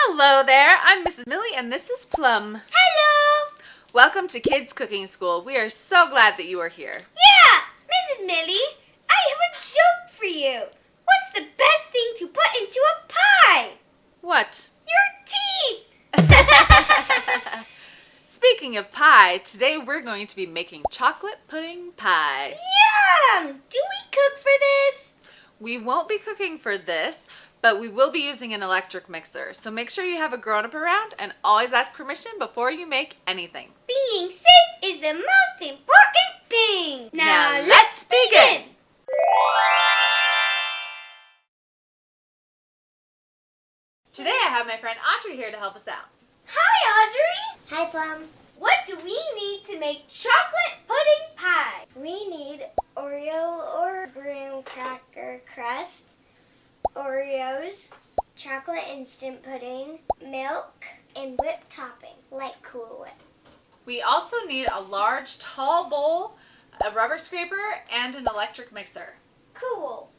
Hello there, I'm Mrs. Millie and this is Plum. Hello! Welcome to Kids Cooking School. We are so glad that you are here. Yeah! Mrs. Millie, I have a joke for you. What's the best thing to put into a pie? What? Your teeth! Speaking of pie, today we're going to be making chocolate pudding pie. Yum! Do we cook for this? We won't be cooking for this, but we will be using an electric mixer. So make sure you have a grown-up around and always ask permission before you make anything. Being safe is the most important thing. Now let's begin! Today I have my friend Audrey here to help us out. Hi, Audrey! Hi, Plum. What do we need to make chocolate pudding pie? We need Oreo or graham cracker crust, Oreos, chocolate instant pudding, milk, and whipped topping, like Cool Whip. We also need a large, tall bowl, a rubber scraper, and an electric mixer. Cool.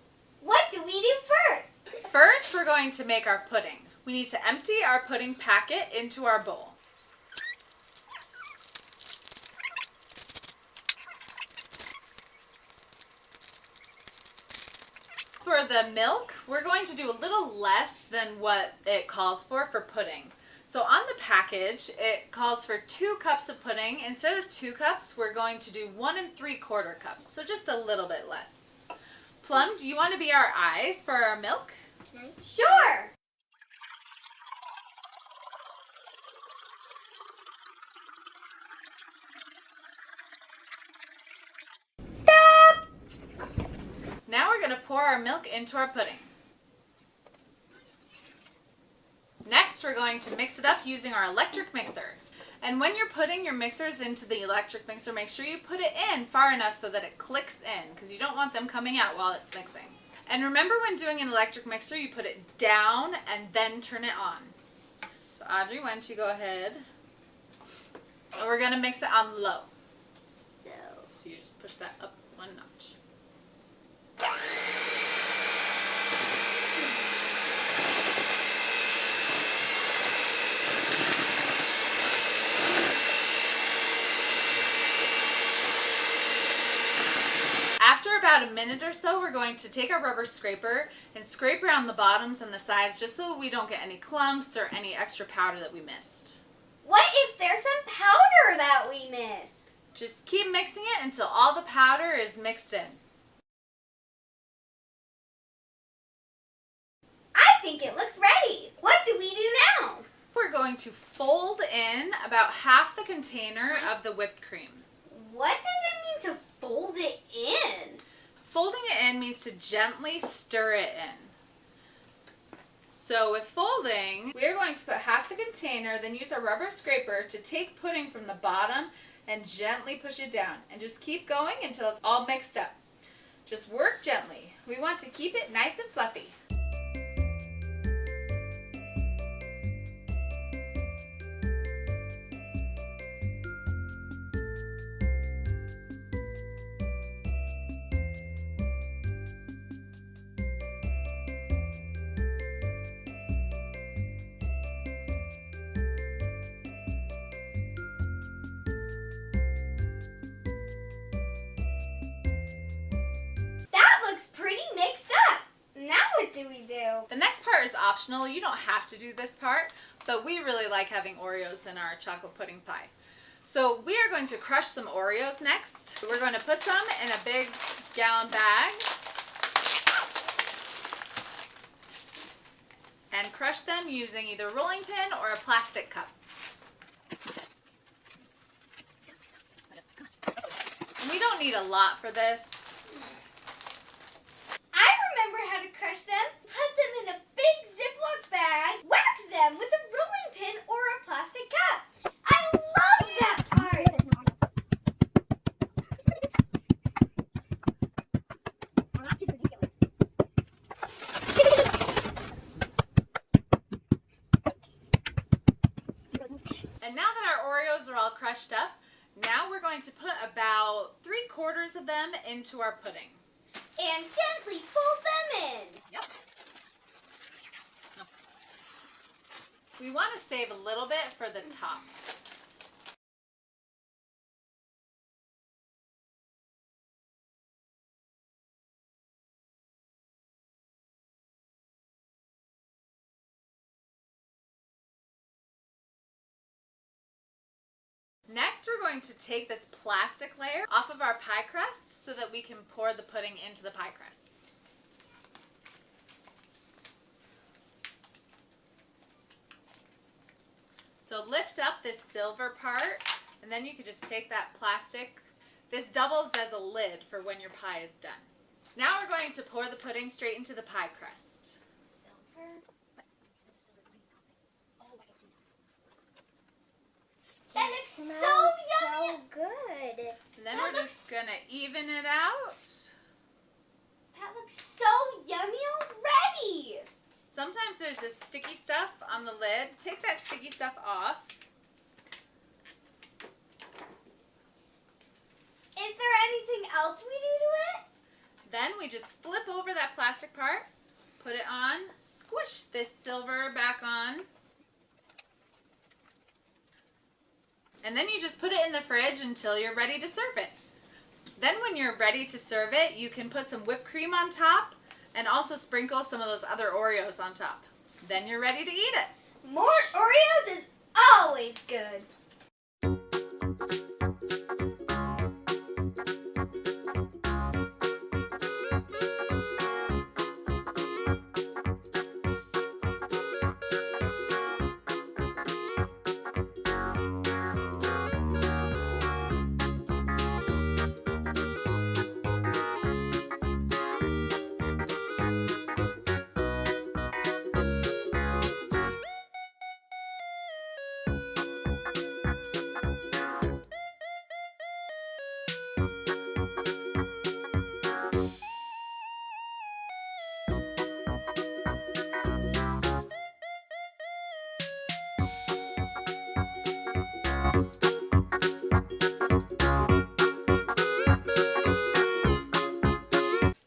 What do we do first? First, we're going to make our pudding. We need to empty our pudding packet into our bowl. For the milk, we're going to do a little less than what it calls for pudding. So on the package, it calls for 2 cups of pudding. Instead of 2 cups, we're going to do 1 3/4 cups, so just a little bit less. Plum, do you want to be our eyes for our milk? Sure. Stop! Now we're going to pour our milk into our pudding. Next, we're going to mix it up using our electric mixer. And when you're putting your mixers into the electric mixer, make sure you put it in far enough so that it clicks in, because you don't want them coming out while it's mixing. And remember, when doing an electric mixer, you put it down and then turn it on. So Audrey, why don't you go ahead? And we're going to mix it on low. So So you just push that up 1 notch. After about a minute or so, we're going to take our rubber scraper and scrape around the bottoms and the sides just so we don't get any clumps or any extra powder that we missed. What if there's some powder that we missed? Just keep mixing it until all the powder is mixed in. I think it looks ready. What do we do now? We're going to fold in about half the container of the whipped cream. What does it mean to fold it in? Folding it in means to gently stir it in. So with folding, we're going to put half the container, then use a rubber scraper to take pudding from the bottom and gently push it down. And just keep going until it's all mixed up. Just work gently. We want to keep it nice and fluffy. What do we do? The next part is optional. You don't have to do this part, but we really like having Oreos in our chocolate pudding pie. So we are going to crush some Oreos next. We're going to put some in a big gallon bag and crush them using either a rolling pin or a plastic cup. And we don't need a lot for this. I remember how to crush them. Put them in a big ziploc bag. Whack them with a rolling pin or a plastic cup. I love that part. And now that our Oreos are all crushed up, now we're going to put about 3/4 of them into our pudding. And gently fold them in. Yep. We want to save a little bit for the top. Next, we're going to take this plastic layer off of our pie crust so that we can pour the pudding into the pie crust. So lift up this silver part, and then you can just take that plastic. This doubles as a lid for when your pie is done. Now we're going to pour the pudding straight into the pie crust. Silver. That looks so yummy. So good. And then we're just going to even it out. That looks so yummy already. Sometimes there's this sticky stuff on the lid. Take that sticky stuff off. Is there anything else we do to it? Then we just flip over that plastic part, put it on, squish this silver back on, and then you just put it in the fridge until you're ready to serve it. Then when you're ready to serve it, you can put some whipped cream on top and also sprinkle some of those other Oreos on top. Then you're ready to eat it. More Oreos is always good.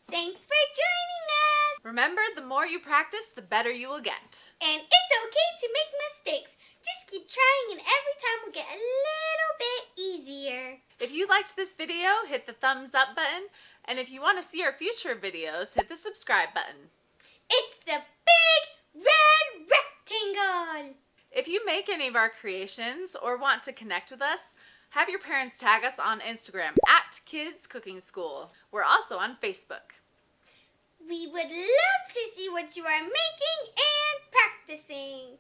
Thanks for joining us. Remember, the more you practice, the better you will get. And it's okay to make mistakes. Just keep trying and every time will get a little bit easier. If you liked this video, hit the thumbs up button. And if you want to see our future videos, hit the subscribe button. It's the big red rectangle. If you make any of our creations or want to connect with us, have your parents tag us on Instagram at Kids Cooking School. We're also on Facebook. We would love to see what you are making and practicing.